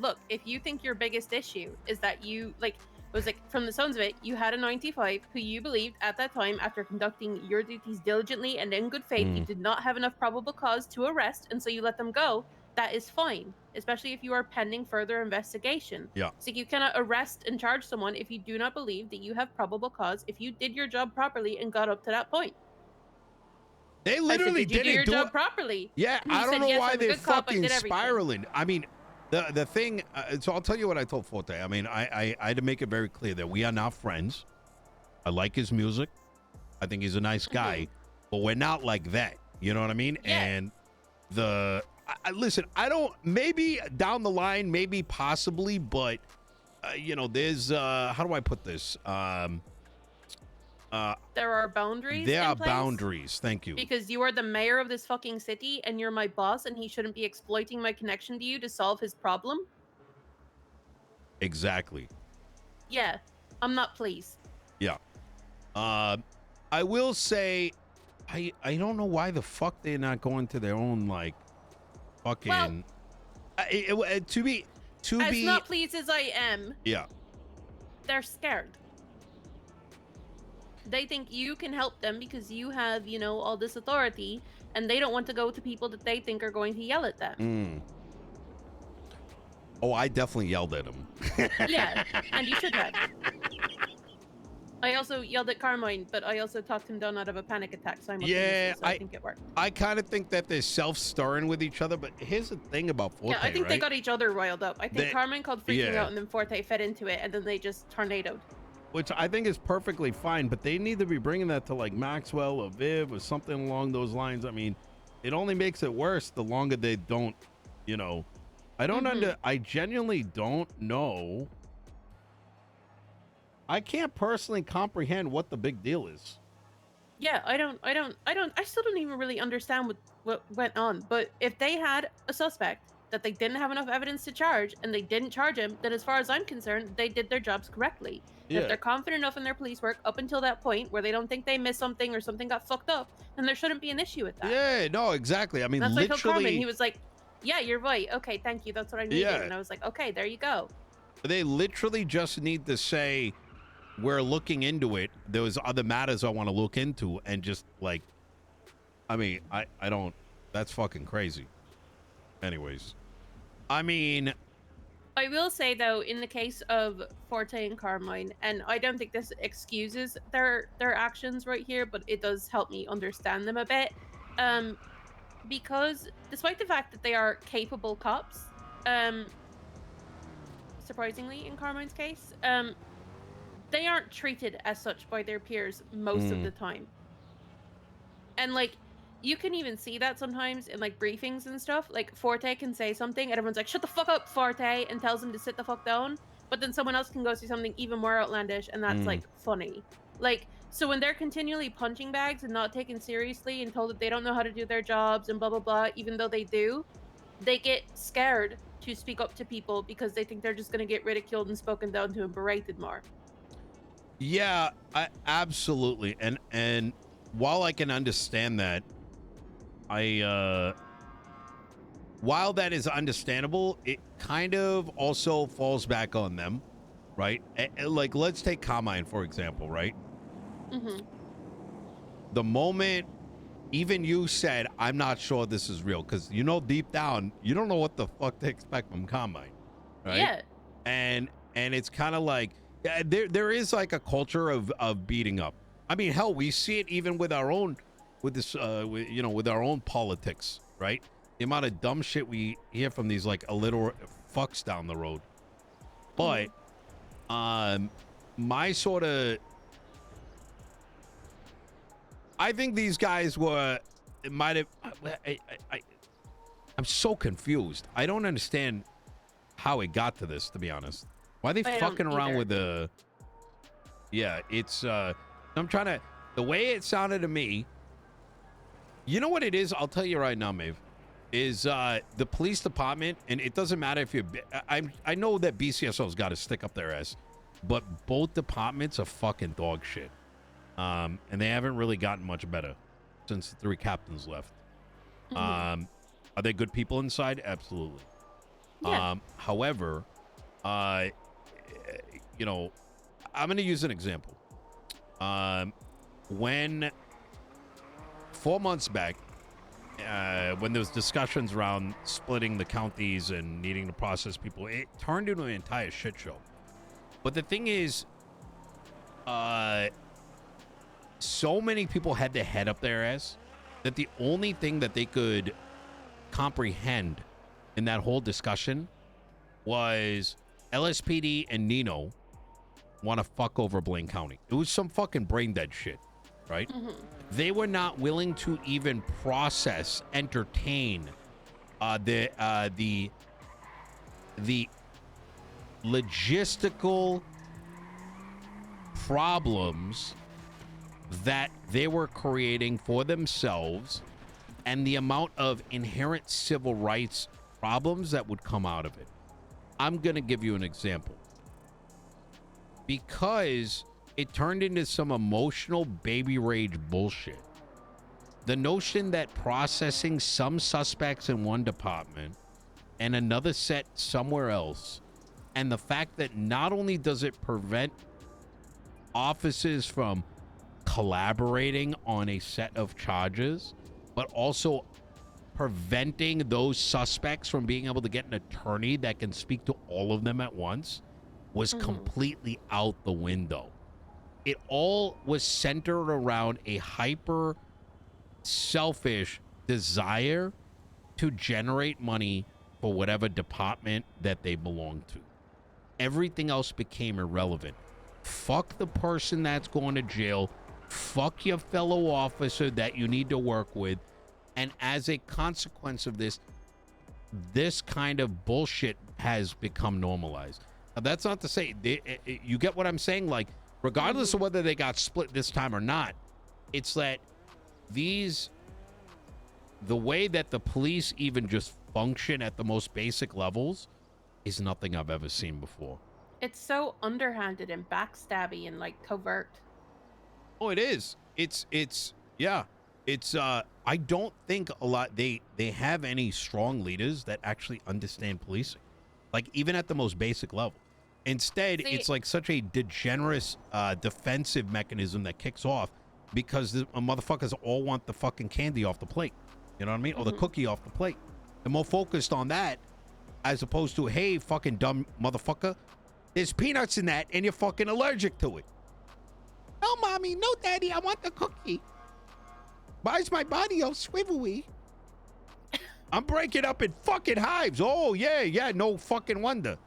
look, if you think your biggest issue is that you, like, it was like, from the sounds of it, you had a 95 who you believed at that time, after conducting your duties diligently and in good faith, you did not have enough probable cause to arrest, and so you let them go. That is fine, especially if you are pending further investigation. Yeah. So you cannot arrest and charge someone if you do not believe that you have probable cause if you did your job properly and got up to that point. They I said, literally did you do didn't your do job it. properly? Yeah, And I he don't said, know yes, why I'm a they're good cop, I fucking did everything. spiraling. I mean, the thing. So I'll tell you what I told Forte. I mean, I had to make it very clear that we are not friends. I like his music. I think he's a nice guy, but we're not like that. You know what I mean? Yeah. And listen, I don't. Maybe down the line, maybe possibly, but you know, there's how do I put this? There are boundaries. There are in place boundaries. Thank you. because you are the mayor of this fucking city and you're my boss, and he shouldn't be exploiting my connection to you to solve his problem. Exactly. Yeah, I'm not pleased. Yeah. I will say, I don't know why the fuck they're not going to their own like fucking. Well, to be as not pleased as I am, yeah. they're scared. They think you can help them because you have, you know, all this authority, and they don't want to go to people that they think are going to yell at them. Oh, I definitely yelled at him. Yeah, and you should have. I also yelled at Carmine, but I also talked him down out of a panic attack simultaneously, Yeah, so I think it worked. I kind of think that they're self-stirring with each other, but here's the thing about Forte, Yeah, I think right? they got each other riled up. I think Carmine called freaking yeah. out, and then Forte fed into it, and then they just tornadoed. Which I think is perfectly fine, but they need to be bringing that to like Maxwell or Viv or something along those lines. I mean, it only makes it worse the longer they don't, you know. I don't I genuinely don't know. I can't personally comprehend what the big deal is. Yeah, I still don't even really understand what went on. But if they had a suspect that they didn't have enough evidence to charge and they didn't charge him, then as far as I'm concerned, they did their jobs correctly. And if they're confident enough in their police work up until that point where they don't think they missed something or something got fucked up, then there shouldn't be an issue with that. Yeah, no, exactly. I mean, that's literally. Like Carmen, he was like, yeah, you're right. Okay, thank you. That's what I needed. Yeah. And I was like, okay, there you go. They literally just need to say, we're looking into it. There's other matters I want to look into, and just like, I mean, I don't. That's fucking crazy. Anyways, I mean, I will say though, in the case of Forte and Carmine, and I don't think this excuses their actions right here, but it does help me understand them a bit. Because despite the fact that they are capable cops, surprisingly in Carmine's case, they aren't treated as such by their peers most of the time. And like, you can even see that sometimes in like briefings and stuff. Like Forte can say something and everyone's like, shut the fuck up, Forte, and tells him to sit the fuck down. But then someone else can go say something even more outlandish, and that's like funny. Like, so when they're continually punching bags and not taken seriously and told that they don't know how to do their jobs and blah blah blah, even though they do, they get scared to speak up to people because they think they're just gonna get ridiculed and spoken down to and berated more. Yeah, absolutely. And while I can understand that, while that is understandable, it kind of also falls back on them, right? Like, let's take Carmine, for example, right? The moment even you said, I'm not sure this is real, because you know deep down, you don't know what the fuck to expect from Carmine, right? Yeah. And it's kind of like, there is like a culture of beating up. I mean, hell, we see it even with our own, with this, with our own politics, right? The amount of dumb shit we hear from these like illiterate fucks down the road. But, my sort of, I think these guys might have. I'm so confused. I don't understand how it got to this, to be honest. Why are they fucking around with the? Yeah, it's. I'm trying to. The way it sounded to me. You know what it is? I'll tell you right now, Maeve. Is the police department, and it doesn't matter if you're. I know that BCSO's got to stick up their ass, but both departments are fucking dog shit. And they haven't really gotten much better since the 3 captains left. Are they good people inside? Absolutely. Yeah. However, you know, I'm going to use an example. When 4 months back, when there was discussions around splitting the counties and needing to process people, it turned into an entire shit show. But the thing is, so many people had their head up their ass that the only thing that they could comprehend in that whole discussion was LSPD and Nino want to fuck over Blaine County. It was some fucking brain dead shit, right? Mm-hmm. They were not willing to even process, entertain the logistical problems that they were creating for themselves and the amount of inherent civil rights problems that would come out of it. I'm going to give you an example. Because it turned into some emotional baby rage bullshit. The notion that processing some suspects in one department and another set somewhere else, and the fact that not only does it prevent officers from collaborating on a set of charges, but also preventing those suspects from being able to get an attorney that can speak to all of them at once, was completely out the window. It all was centered around a hyper selfish desire to generate money for whatever department that they belong to. Everything else became irrelevant. Fuck the person that's going to jail. Fuck your fellow officer that you need to work with. And as a consequence of this, this kind of bullshit has become normalized. Now, that's not to say, you get what I'm saying? Like, regardless of whether they got split this time or not, it's that the way that the police even just function at the most basic levels is nothing I've ever seen before. It's so underhanded and backstabby and like covert. Oh, it is. Yeah. I don't think a lot, they have any strong leaders that actually understand policing. Like, even at the most basic level. Instead, it's like such a degenerate defensive mechanism that kicks off because the motherfuckers all want the fucking candy off the plate. You know what I mean? Or the cookie off the plate. They're more focused on that as opposed to, hey, fucking dumb motherfucker, there's peanuts in that and you're fucking allergic to it. No, mommy. No, daddy. I want the cookie. Why is my body all swivelly? I'm breaking up in fucking hives. Oh, yeah. No fucking wonder.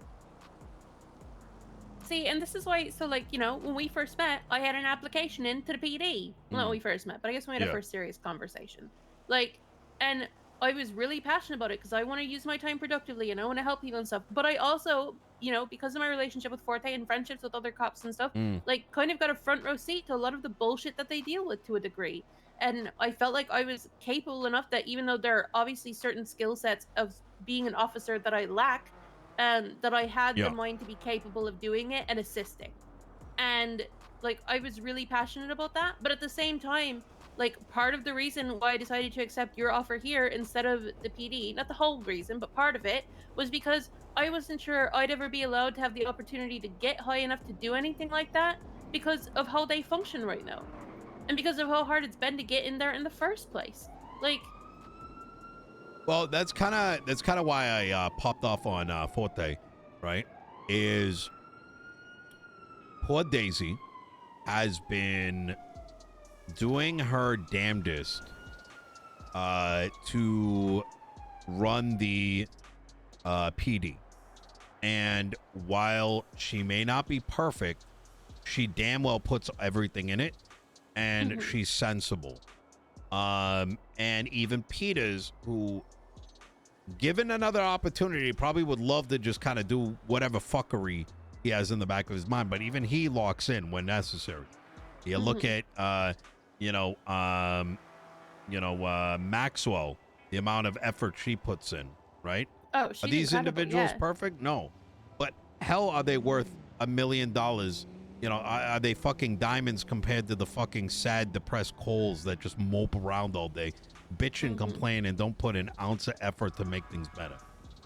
See, and this is why, so like, you know, when we first met, I had an application into the PD. Well, not when we first met, but I guess when we had a first serious conversation. Like, and I was really passionate about it because I want to use my time productively and I want to help people and stuff. But I also, you know, because of my relationship with Forte and friendships with other cops and stuff, like kind of got a front row seat to a lot of the bullshit that they deal with to a degree. And I felt like I was capable enough that even though there are obviously certain skill sets of being an officer that I lack, that I had the mind to be capable of doing it and assisting. And like, I was really passionate about that. But at the same time, like, part of the reason why I decided to accept your offer here instead of the PD, not the whole reason, but part of it, was because I wasn't sure I'd ever be allowed to have the opportunity to get high enough to do anything like that because of how they function right now. And because of how hard it's been to get in there in the first place. Like, well, that's kind of why I popped off on Forte, right? Is poor Daisy has been doing her damnedest to run the PD. And while she may not be perfect, she damn well puts everything in it. And she's sensible. And even Peters, who, given another opportunity, probably would love to just kind of do whatever fuckery he has in the back of his mind. But even he locks in when necessary. You look at, Maxwell, the amount of effort she puts in, right? Oh, she's Are these individuals perfect? No. But hell, are they worth $1 million? You know, are they fucking diamonds compared to the fucking sad, depressed Coles that just mope around all day, bitch and complain and don't put an ounce of effort to make things better?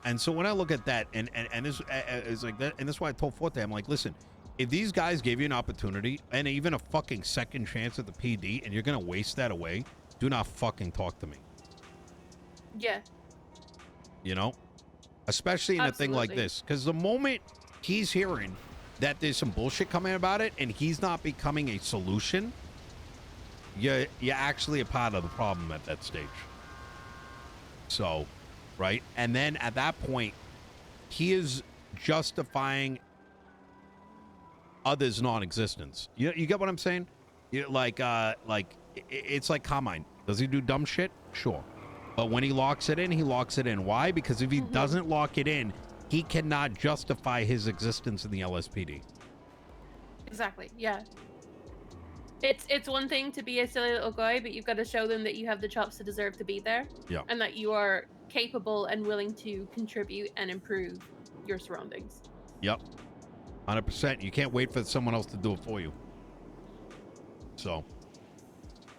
And so when I look at that, and this is like that, and that's why I told Forte, I'm like, listen, if these guys gave you an opportunity and even a fucking second chance at the PD, and you're gonna waste that away, do not fucking talk to me. Yeah. You know, especially in a thing like Absolutely. this, because the moment he's hearing that there's some bullshit coming about it, and he's not becoming a solution, you're actually a part of the problem at that stage. So, right? And then at that point, he is justifying others' non-existence. You get what I'm saying? It's like Carmine. Does he do dumb shit? Sure. But when he locks it in, he locks it in. Why? Because if he doesn't lock it in, he cannot justify his existence in the LSPD. Exactly. Yeah. It's one thing to be a silly little guy, but you've got to show them that you have the chops to deserve to be there. Yeah. And that you are capable and willing to contribute and improve your surroundings. Yep. 100%. You can't wait for someone else to do it for you. So,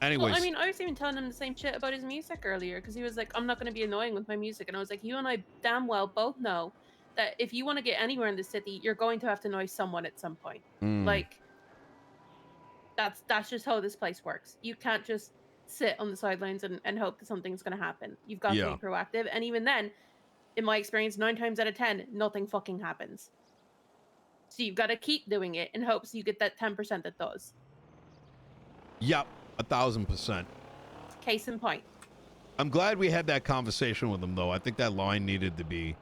anyways. Well, I mean, I was even telling him the same shit about his music earlier, because he was like, I'm not going to be annoying with my music. And I was like, you and I damn well both know that if you want to get anywhere in the city, you're going to have to annoy someone at some point. Like, that's just how this place works. You can't just sit on the sidelines and hope that something's going to happen. You've got to be proactive. And even then, in my experience, 9 times out of 10, nothing fucking happens. So you've got to keep doing it in hopes you get that 10% that does. Yep, 1,000%. Case in point. I'm glad we had that conversation with him, though. I think that line needed to be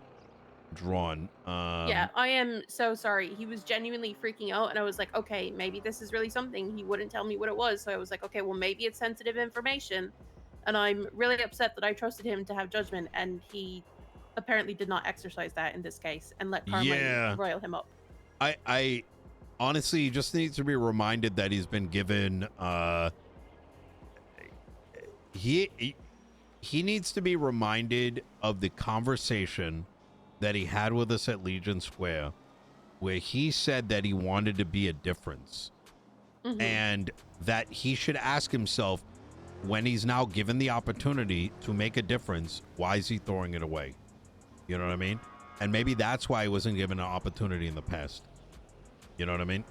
drawn. Yeah, I am so sorry. He was genuinely freaking out, and I was like, okay, maybe this is really something. He wouldn't tell me what it was, so I was like, okay, well, maybe it's sensitive information. And I'm really upset that I trusted him to have judgment, and he apparently did not exercise that in this case and let Carmine roil him up. I honestly just needs to be reminded that he's been given he needs to be reminded of the conversation that he had with us at Legion Square, where he said that he wanted to be a difference, and that he should ask himself, when he's now given the opportunity to make a difference, why is he throwing it away? You know what I mean? And maybe that's why he wasn't given an opportunity in the past. You know what I mean?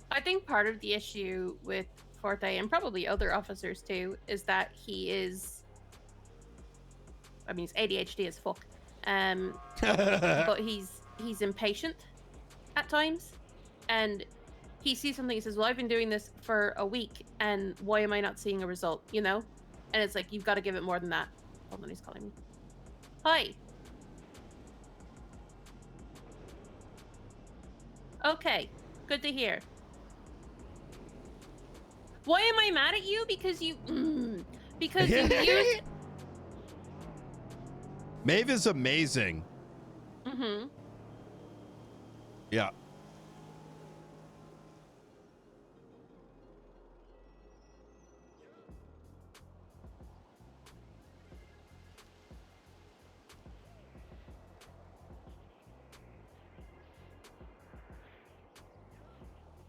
I think part of the issue with Forte, and probably other officers too, is that he is, I mean, he's ADHD as fuck. But he's impatient at times, and he sees something, he says, well, I've been doing this for a week, and why am I not seeing a result, you know? And it's like, you've got to give it more than that. Hold on, he's calling me. Hi. Okay, good to hear. Why am I mad at you? Because you used... Maeve is amazing. Yeah.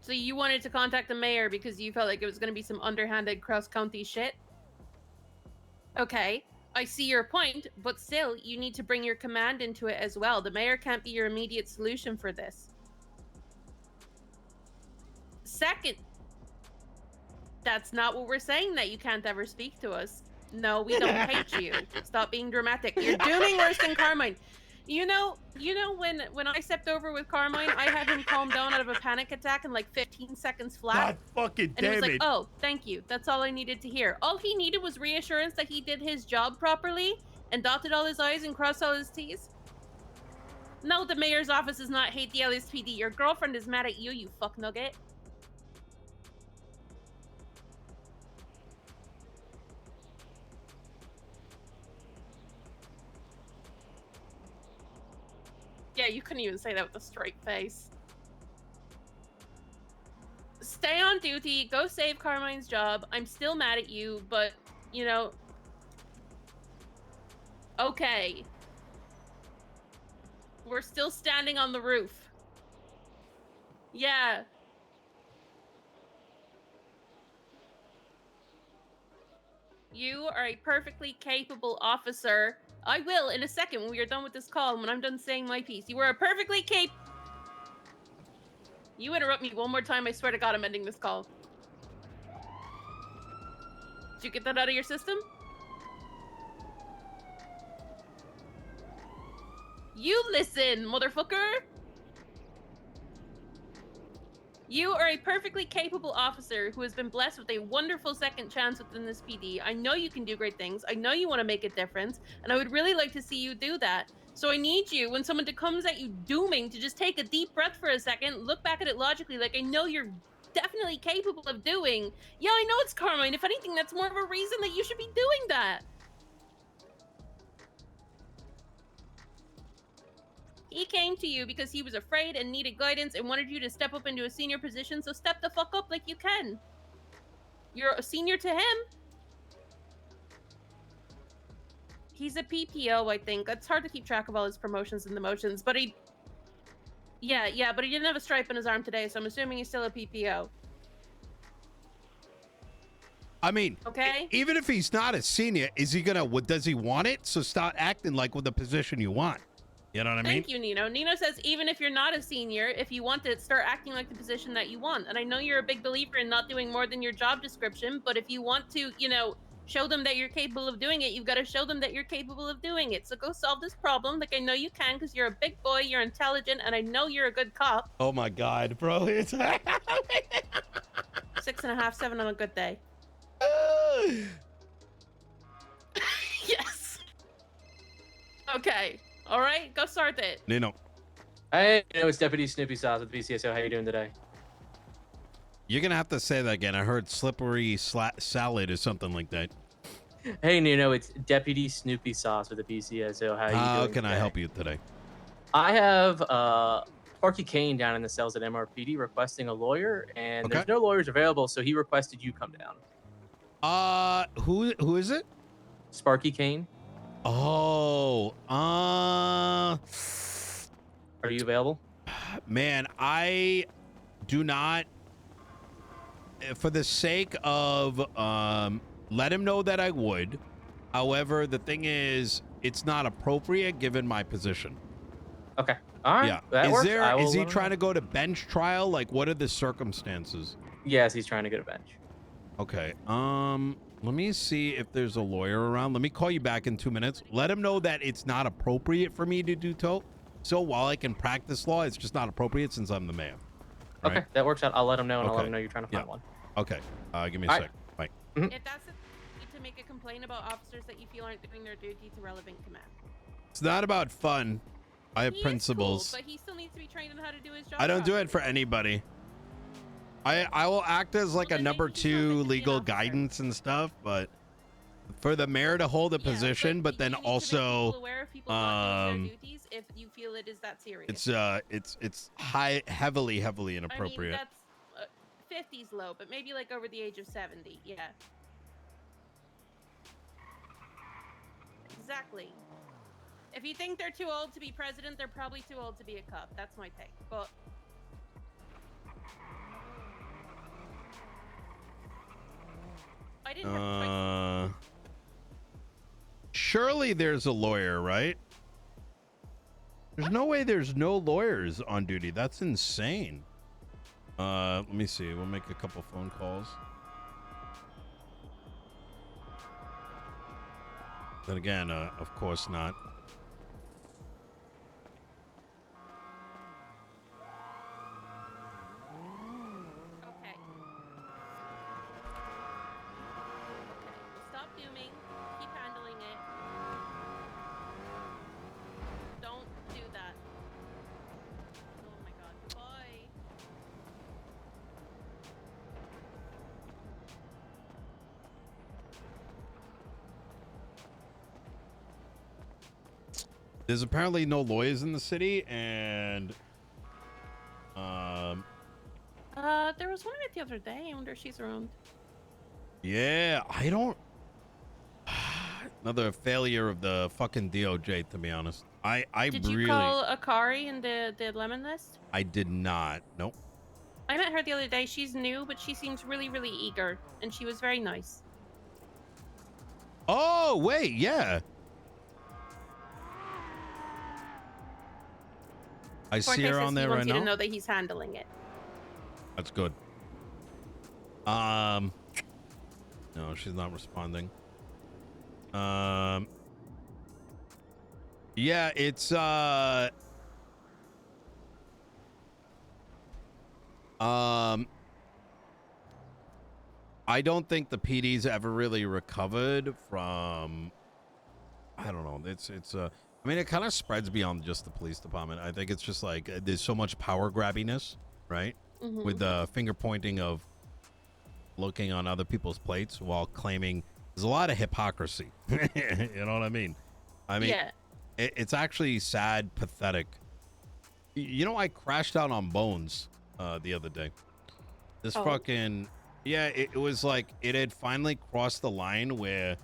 So you wanted to contact the mayor because you felt like it was going to be some underhanded cross-county shit? Okay, I see your point, but still, you need to bring your command into it as well. The mayor can't be your immediate solution for this. Second, that's not what we're saying, that you can't ever speak to us. No, we don't hate you. Stop being dramatic. You're doing worse than Carmine. You know when I stepped over with Carmine, I had him calm down out of a panic attack in like 15 seconds flat. God fucking damn it. And he was like, oh, thank you. That's all I needed to hear. All he needed was reassurance that he did his job properly and dotted all his I's and crossed all his T's. No, the mayor's office does not hate the LSPD. Your girlfriend is mad at you, you fuck nugget. Yeah, you couldn't even say that with a straight face. Stay on duty, go save Carmine's job. I'm still mad at you, but, you know... Okay. We're still standing on the roof. Yeah. You are a perfectly capable officer I will in a second when we are done with this call and when I'm done saying my piece. You were a perfectly capable... You interrupt me one more time, I swear to God I'm ending this call. Did you get that out of your system? You listen, motherfucker! You are a perfectly capable officer who has been blessed with a wonderful second chance within this PD. I know you can do great things. I know you want to make a difference, and I would really like to see you do that. So I need you, when someone comes at you dooming, to just take a deep breath for a second, look back at it logically, like I know you're definitely capable of doing. Yeah, I know it's Carmine. If anything, that's more of a reason that you should be doing that. He came to you because he was afraid and needed guidance and wanted you to step up into a senior position, so step the fuck up like you can. You're a senior to him. He's a PPO, I think. It's hard to keep track of all his promotions and demotions, but he... Yeah, but he didn't have a stripe on his arm today, so I'm assuming he's still a PPO. I mean, okay. Even if he's not a senior, is he gonna... Does he want it? So start acting like with the position you want. You know what I mean? Thank you, Nino. Nino says, even if you're not a senior, if you want it, start acting like the position that you want. And I know you're a big believer in not doing more than your job description, but if you want to, you know, show them that you're capable of doing it, you've got to show them that you're capable of doing it. So go solve this problem. Like, I know you can because you're a big boy, you're intelligent, and I know you're a good cop. Oh my God, bro. It's 6.5, 7 on a good day. Yes. Okay. All right, go start it. Nino. Hey, it's Deputy Snoopy Sauce with BCSO. How you doing today? You're going to have to say that again. I heard slippery salad or something like that. Hey, Nino, it's Deputy Snoopy Sauce with the BCSO. How you doing How can today? I help you today? I have Porky Kane down in the cells at MRPD requesting a lawyer, and there's no lawyers available, so he requested you come down. Who is it? Sparky Kane. Oh, Are you available? Man, I do not. For the sake of let him know that I would. However, the thing is, it's not appropriate given my position. Okay. All right. Yeah. That works. Is he trying to go to bench trial? Like, what are the circumstances? Yes, he's trying to go to bench. Okay. Let me see if there's a lawyer around. Let me call you back in 2 minutes. Let him know that it's not appropriate for me to do so while I can practice law, it's just not appropriate since I'm the mayor. Right? Okay, that works out. I'll let him know, and I'll let him know you're trying to find one. Okay. Give me a sec. Bye. If that's the need to make a complaint about officers that you feel aren't doing their duty to relevant command. It's not about fun. I have principles. Cool, but he still needs to be trained on how to do his job. I don't do it for anybody. I will act as like a number 2 legal guidance and stuff, but for the mayor to hold a position, but then also aware of people not doing their duties if you feel it is that serious. It's heavily inappropriate. I mean, that's 50's low, but maybe like over the age of 70. Yeah. Exactly. If you think they're too old to be president, they're probably too old to be a cop. That's my take. But I didn't have surely there's a lawyer, right? There's no way there's no lawyers on duty. That's insane. Let me see. We'll make a couple phone calls. Then again, of course not. There's apparently no lawyers in the city, and there was one of it the other day. I wonder if she's around. Yeah, I don't. Another failure of the fucking DOJ, to be honest. Did you call Akari in the lemon list? I did not. Nope. I met her the other day. She's new, but she seems really eager, and she was very nice. Oh wait, yeah. I see her on there right now. He wants you to now. know that he's handling it. That's good. No, she's not responding. Yeah, it's I don't think the PD's ever really recovered from, I don't know. It's I mean, it kind of spreads beyond just the police department. I think it's just like there's so much power grabbiness, right? With the finger pointing of looking on other people's plates while claiming there's a lot of hypocrisy. You know what I mean? Yeah. It's actually sad, pathetic. You know, I crashed out on Bones the other day. This fucking, yeah, it was like it had finally crossed the line where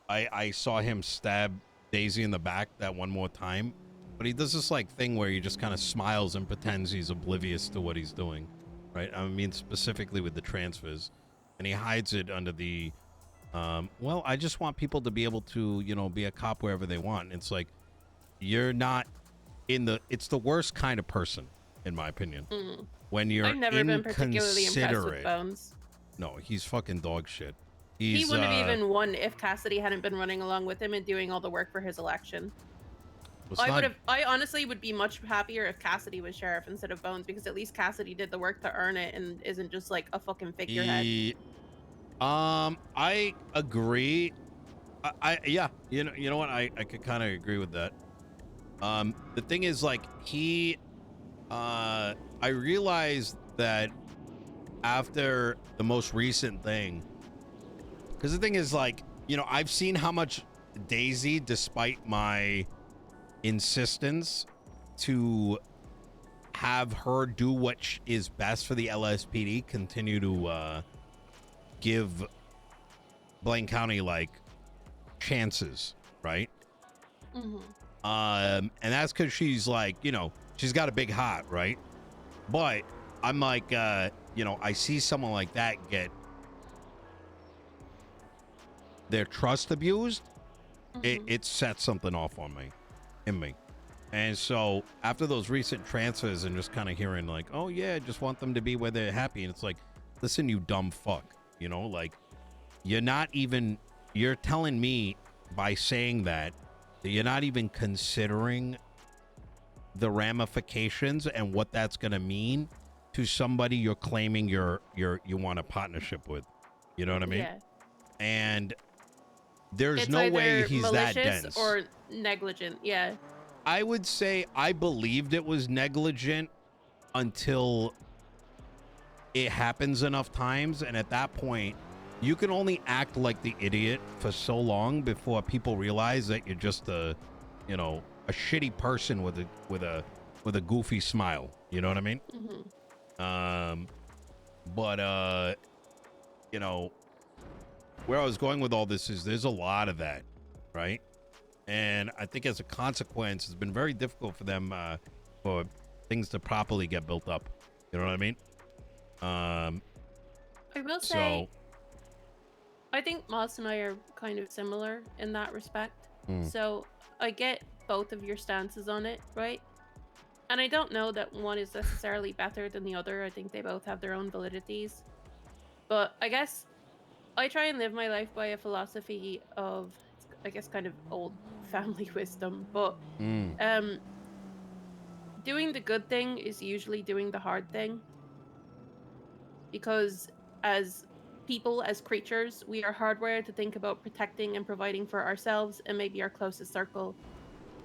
I saw him stab Daisy in the back that one more time. But he does this like thing where he just kind of smiles and pretends he's oblivious to what he's doing, right? I mean, specifically with the transfers. And he hides it under the, well, I just want people to be able to, you know, be a cop wherever they want. And it's like, you're not it's the worst kind of person, in my opinion. When you're I've never been particularly impressed with Bones. No, he's fucking dog shit. He wouldn't have even won if Cassidy hadn't been running along with him and doing all the work for his election. I honestly would be much happier if Cassidy was sheriff instead of Bones, because at least Cassidy did the work to earn it and isn't just like a fucking figurehead. I agree. Yeah, you know what? I could kind of agree with that. The thing is, like, I realized that after the most recent thing, because the thing is, like, you know, I've seen how much Daisy, despite my insistence to have her do what is best for the LSPD, continue to give Blaine County like chances, right? And that's because she's like, you know, she's got a big heart, right? But I'm like, you know, I see someone like that get their trust abused. It sets something off on me, in me. And so after those recent transfers and just kind of hearing like, oh yeah, just want them to be where they're happy. And it's like, listen, you dumb fuck, you know, like you're telling me by saying that you're not even considering the ramifications and what that's going to mean to somebody you're claiming you want a partnership with. You know what I mean? Yeah. And there's it's no way he's that malicious dense or negligent. Yeah. I would say I believed it was negligent until it happens enough times, and at that point you can only act like the idiot for so long before people realize that you're just a shitty person with a goofy smile. You know what I mean? But you know, where I was going with all this is there's a lot of that, right? And I think as a consequence, it's been very difficult for them for things to properly get built up. You know what I mean? I will say, I think Moss and I are kind of similar in that respect. So I get both of your stances on it, right? And I don't know that one is necessarily better than the other. I think they both have their own validities. But I guess I try and live my life by a philosophy of, I guess, kind of old family wisdom, but doing the good thing is usually doing the hard thing, because as people, as creatures, we are hardwired to think about protecting and providing for ourselves and maybe our closest circle,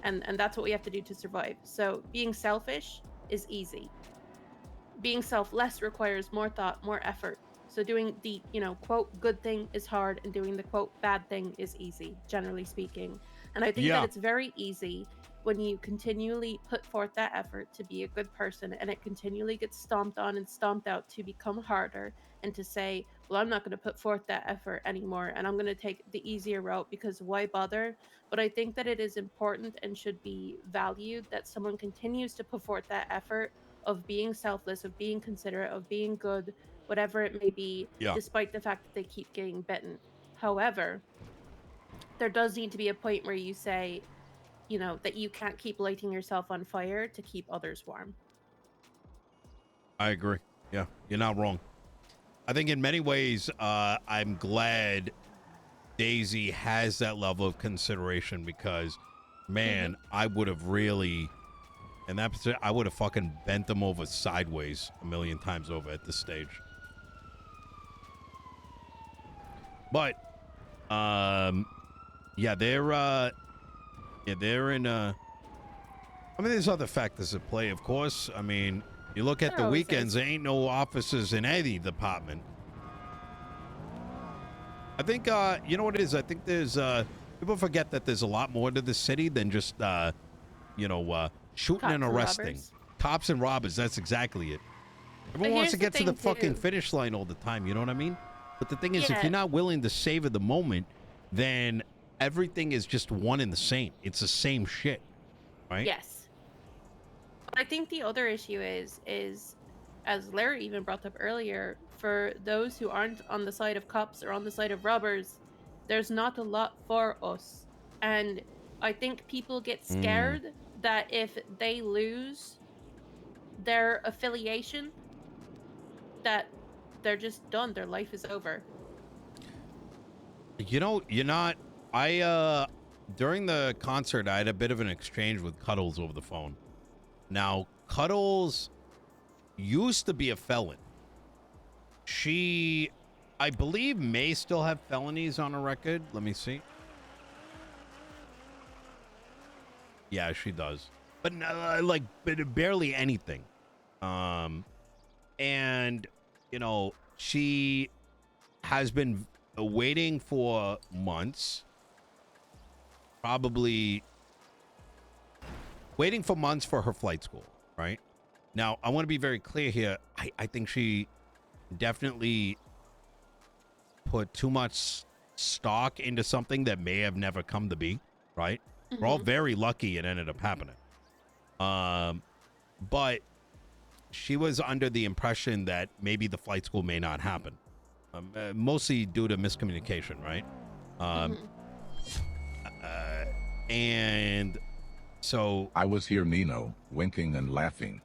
and that's what we have to do to survive. So being selfish is easy. Being selfless requires more thought, more effort. So doing the, quote, good thing is hard, and doing the, quote, bad thing is easy, generally speaking. And I think that it's very easy when you continually put forth that effort to be a good person, and it continually gets stomped on and stomped out to become harder, and to say, well, I'm not going to put forth that effort anymore, and I'm going to take the easier route because why bother? But I think that it is important and should be valued that someone continues to put forth that effort of being selfless, of being considerate, of being good, whatever it may be, despite the fact that they keep getting bitten. However, there does need to be a point where you say, you know, that you can't keep lighting yourself on fire to keep others warm. I agree. Yeah, you're not wrong. I think in many ways, I'm glad Daisy has that level of consideration because, man, I would have really, in that position, I would have fucking bent them over sideways a million times over at this stage. But, yeah, they're in, I mean, there's other factors at play, of course. I mean, you look at the weekends, there ain't no officers in any department. I think, you know what it is? I think there's, people forget that there's a lot more to the city than just, you know, shooting Cops and arresting. robbers. Cops and robbers, that's exactly it. Everyone wants to get to the fucking finish line all the time, you know what I mean? But the thing is, if you're not willing to savor the moment, then everything is just one and the same. It's the same shit, right? Yes. I think the other issue is as Larry even brought up earlier, for those who aren't on the side of cops or on the side of robbers, there's not a lot for us. And I think people get scared that if they lose their affiliation, that they're just done. Their life is over. You know, you're not... during the concert, I had a bit of an exchange with Cuddles over the phone. Now, Cuddles used to be a felon. She, I believe, may still have felonies on her record. Let me see. Yeah, she does. But, like, barely anything. And, you know, she has been waiting for months. Probably waiting for months for her flight school, right? Now, I want to be very clear here. I think she definitely put too much stock into something that may have never come to be, right? We're all very lucky it ended up happening. But she was under the impression that maybe the flight school may not happen. Mostly due to miscommunication, right? And so I was here, Nino, winking and laughing.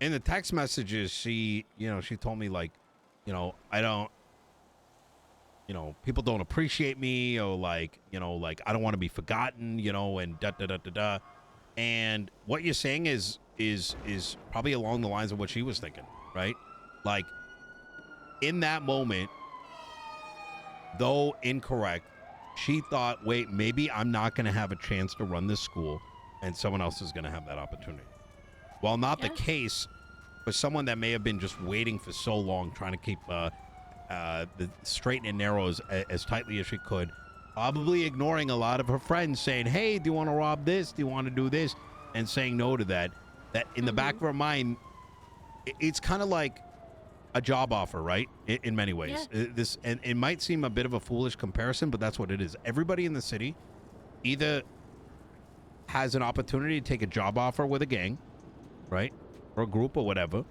In the text messages, she told me, like, you know, I don't, you know, people don't appreciate me, or like, you know, like, I don't want to be forgotten, you know, and da da da da da. And what you're saying is probably along the lines of what she was thinking, right? Like, in that moment, though incorrect, she thought, wait, maybe I'm not going to have a chance to run this school and someone else is going to have that opportunity. While not the case for someone that may have been just waiting for so long, trying to keep the straight and narrow as tightly as she could, probably ignoring a lot of her friends saying, hey, do you want to rob this? Do you want to do this? And saying no to that. That in the back of her mind, it's kind of like a job offer, right? In many ways. And it might seem a bit of a foolish comparison, but that's what it is. Everybody in the city either has an opportunity to take a job offer with a gang, right? Or a group or whatever.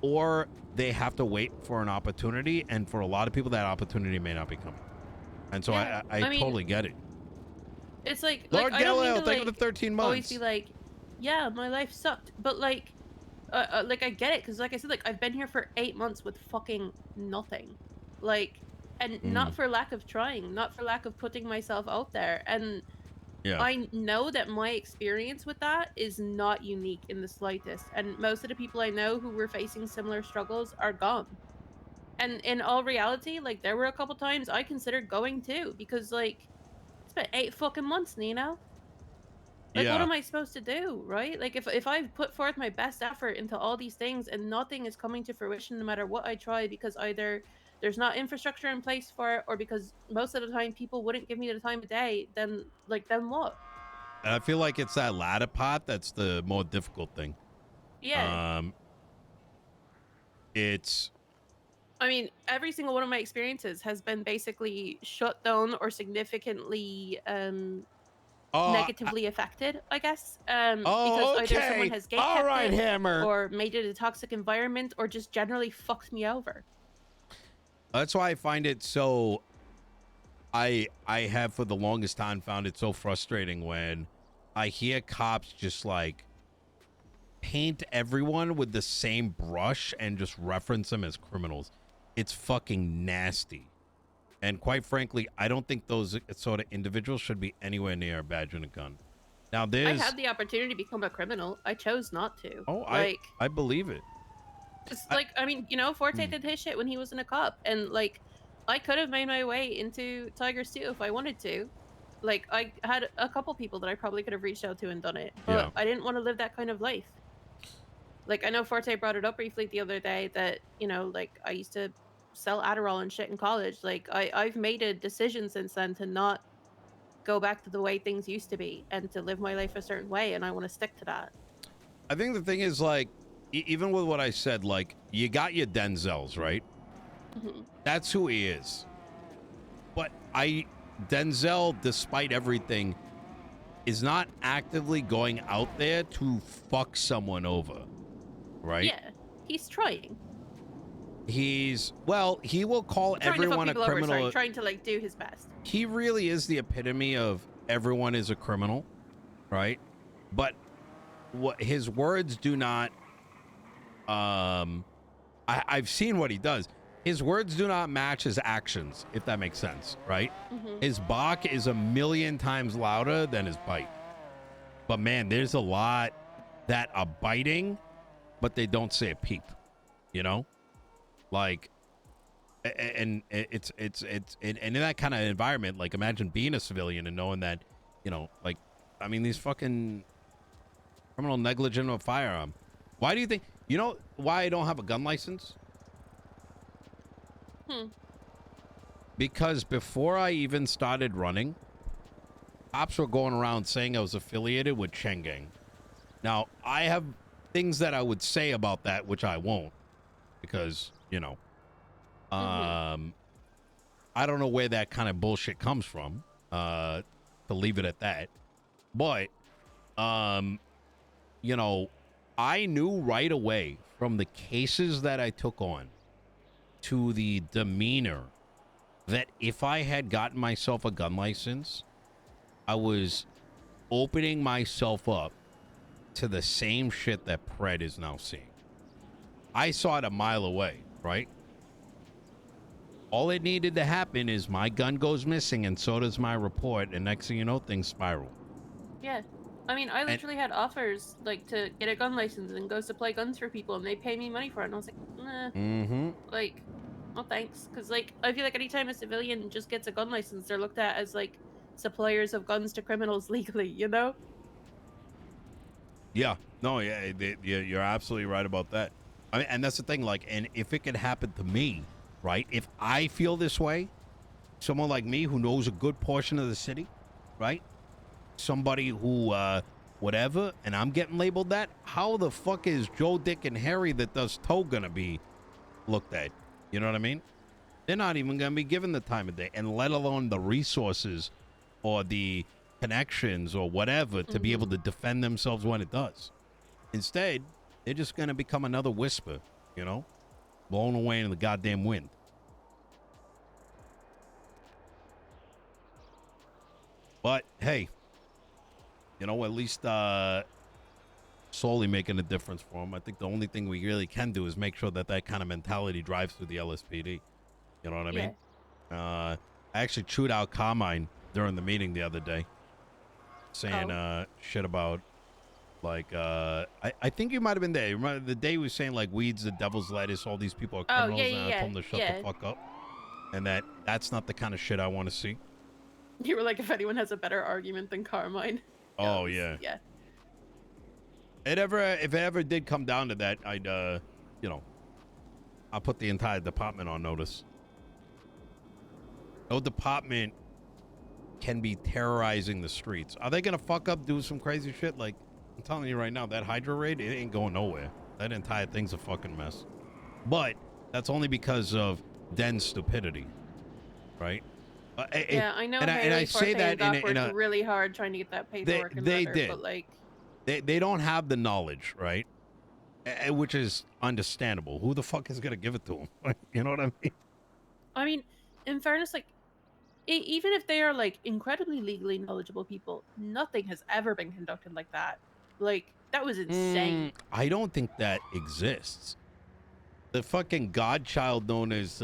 Or they have to wait for an opportunity, and for a lot of people, that opportunity may not be coming. And so I mean, totally get it. It's like Lord Galileo, thank you for the 13 months. Always be like, yeah, my life sucked, but like I get it, because like I said, like I've been here for 8 months with fucking nothing, like, and not for lack of trying, not for lack of putting myself out there, and I know that my experience with that is not unique in the slightest, and most of the people I know who were facing similar struggles are gone. And in all reality, like, there were a couple times I considered going too, because like it's been 8 fucking months, Nino. Like, what am I supposed to do, right? Like, if I've put forth my best effort into all these things and nothing is coming to fruition no matter what I try, because either there's not infrastructure in place for it, or because most of the time people wouldn't give me the time of day, then what? And I feel like it's that latter part that's the more difficult thing. Yeah. It's... I mean, every single one of my experiences has been basically shut down or significantly negatively affected, I guess. Because either someone has gatekept Hammer, or made it a toxic environment, or just generally fucked me over. That's why I find it so I have for the longest time found it so frustrating when I hear cops just like paint everyone with the same brush and just reference them as criminals. It's fucking nasty. And quite frankly, I don't think those sort of individuals should be anywhere near a badge and a gun. Now there's... I had the opportunity to become a criminal. I chose not to. Oh, like, I believe it. Just like, I mean, you know, Forte did his shit when he wasn't a cop. And like, I could have made my way into Tigers too if I wanted to. Like, I had a couple people that I probably could have reached out to and done it. But Yeah. I didn't want to live that kind of life. Like, I know Forte brought it up briefly the other day that, you know, like, I used to sell Adderall and shit in college. Like, I've made a decision since then to not go back to the way things used to be and to live my life a certain way, and I want to stick to that. I think the thing is, like, even with what I said, like, you got your Denzels, right? That's who he is. But Denzel, despite everything, is not actively going out there to fuck someone over, right? Yeah, he's trying. Well, he will call everyone a criminal. Trying to like do his best. He really is the epitome of everyone is a criminal, right? But what his words do not... I've seen what he does. His words do not match his actions, if that makes sense, right? His bark is 1,000,000 times louder than his bite. But man, there's a lot that are biting, but they don't say a peep, you know? Like, and it's in that kind of environment, like, imagine being a civilian and knowing that, you know, like, I mean, these fucking criminal negligent of a firearm. Why do you think... You know why I don't have a gun license? Because before I even started running, cops were going around saying I was affiliated with Chen Gang. Now, I have things that I would say about that, which I won't. Because, you know, I don't know where that kind of bullshit comes from, to leave it at that. But, you know, I knew right away from the cases that I took on to the demeanor that if I had gotten myself a gun license, I was opening myself up to the same shit that Pred is now seeing. I saw it a mile away, right? All it needed to happen is my gun goes missing and so does my report, and next thing you know, things spiral. Yeah. I mean, I literally had offers, like, to get a gun license and go supply guns for people, and they pay me money for it, and I was like, nah. Like, no thanks. Because, like, I feel like anytime a civilian just gets a gun license, they're looked at as, like, suppliers of guns to criminals legally, you know? Yeah. No, yeah, you're absolutely right about that. I mean, and that's the thing, like, and if it could happen to me, right? If I feel this way, someone like me who knows a good portion of the city, right? Somebody who, whatever, and I'm getting labeled that, how the fuck is Joe, Dick, and Harry that does tow gonna be looked at? You know what I mean? They're not even gonna be given the time of day, and let alone the resources or the connections or whatever to be able to defend themselves when it does. Instead, they're just gonna become another whisper, you know? Blown away in the goddamn wind. But, hey, you know, at least slowly making a difference for them. I think the only thing we really can do is make sure that that kind of mentality drives through the LSPD. You know what I mean? I actually chewed out Carmine during the meeting the other day, saying shit about, like, I think you might have been there. Remember the day he was saying, like, weed's the devil's lettuce, all these people are criminals, and I told him to shut the fuck up. And that's not the kind of shit I want to see. You were like, if anyone has a better argument than Carmine. Oh, yeah. Yeah. If it ever did come down to that, I'd, you know, I'll put the entire department on notice. No department can be terrorizing the streets. Are they going to fuck up, do some crazy shit? Like, I'm telling you right now, that Hydra raid, it ain't going nowhere. That entire thing's a fucking mess. But that's only because of Den's stupidity, right? Yeah, I know. And I say that in a really hard trying to get that paperwork. They did, but like they don't have the knowledge, right? Which is understandable. Who the fuck is gonna give it to them? You know what I mean? I mean, in fairness, like even if they are like incredibly legally knowledgeable people, nothing has ever been conducted like that. Like that was insane. I don't think that exists. The fucking godchild known as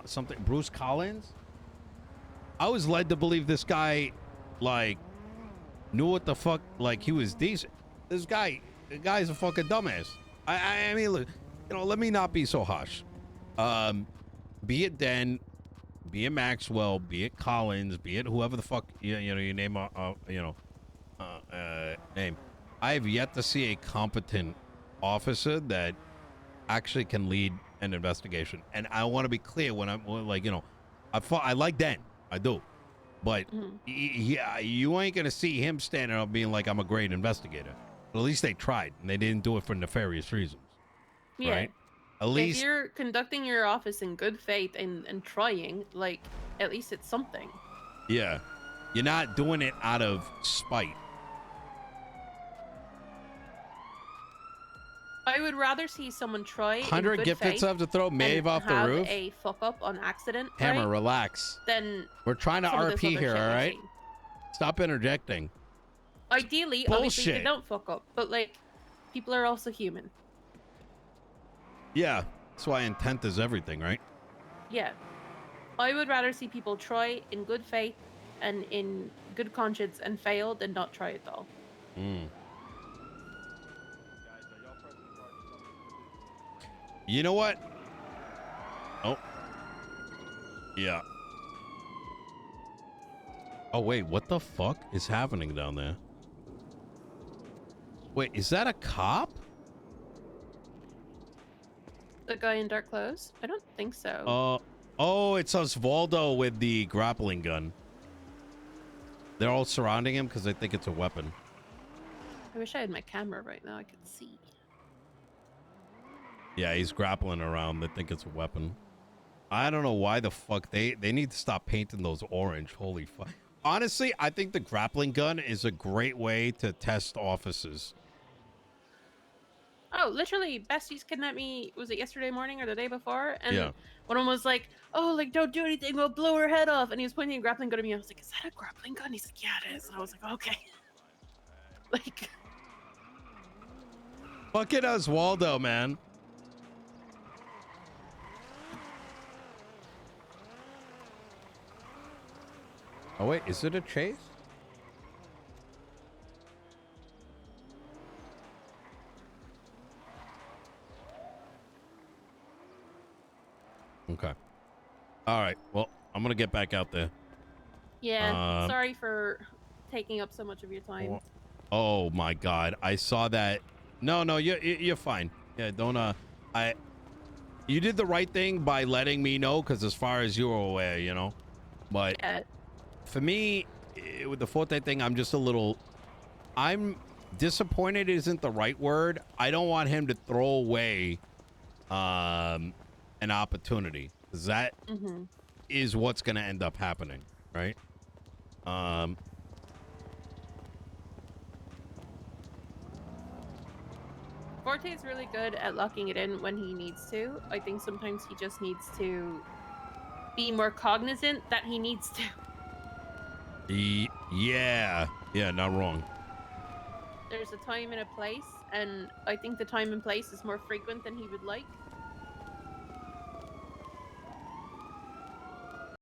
something Bruce Collins. I was led to believe this guy like knew what the fuck, like he was decent. The guy's a fucking dumbass. I mean, look, let me not be so harsh. Be it Den, be it Maxwell, be it Collins, be it whoever the fuck you name name. I have yet to see a competent officer that actually can lead an investigation. And I want to be clear when I'm like, I like Den, I do, but yeah, you ain't gonna see him standing up being like, I'm a great investigator. But at least they tried, and they didn't do it for nefarious reasons. Yeah. Right? At least if you're conducting your office in good faith and trying, like, at least it's something. Yeah. You're not doing it out of spite. I would rather see someone try 100 gifted subs to throw Maeve off the roof. A fuck up on accident. Hammer, right? Relax. Then we're trying to RP here, all right? Seen. Stop interjecting. Ideally, obviously they don't fuck up, but like, people are also human. Yeah, that's why intent is everything, right? Yeah. I would rather see people try in good faith and in good conscience and fail than not try at all. You know what? Oh. Yeah. Oh, wait, what the fuck is happening down there? Wait, is that a cop? The guy in dark clothes? I don't think so. Oh, it's Osvaldo with the grappling gun. They're all surrounding him because they think it's a weapon. I wish I had my camera right now. I could see. Yeah, he's grappling around. They think it's a weapon. I don't know why the fuck they need to stop painting those orange. Holy fuck. Honestly, I think the grappling gun is a great way to test officers. Oh, literally, besties kidnapped me, was it yesterday morning or the day before? And yeah. One of them was like, oh, like, don't do anything, we'll blow her head off. And he was pointing a grappling gun at me. I was like, is that a grappling gun? He's like, yeah, it is. And I was like, okay. Like. Fucking Osvaldo, man. Oh, wait, is it a chase? Okay. All right. Well, I'm going to get back out there. Yeah. Sorry for taking up so much of your time. Oh, my God. I saw that. No, you're fine. Yeah, don't, you did the right thing by letting me know, because as far as you were aware, But for me, with the Forte thing, I'm disappointed isn't the right word. I don't want him to throw away an opportunity, because that is what's going to end up happening, right? Forte is really good at locking it in when he needs to. I think sometimes he just needs to be more cognizant that he needs to. Yeah, not wrong. There's a time and a place, and I think the time and place is more frequent than he would like.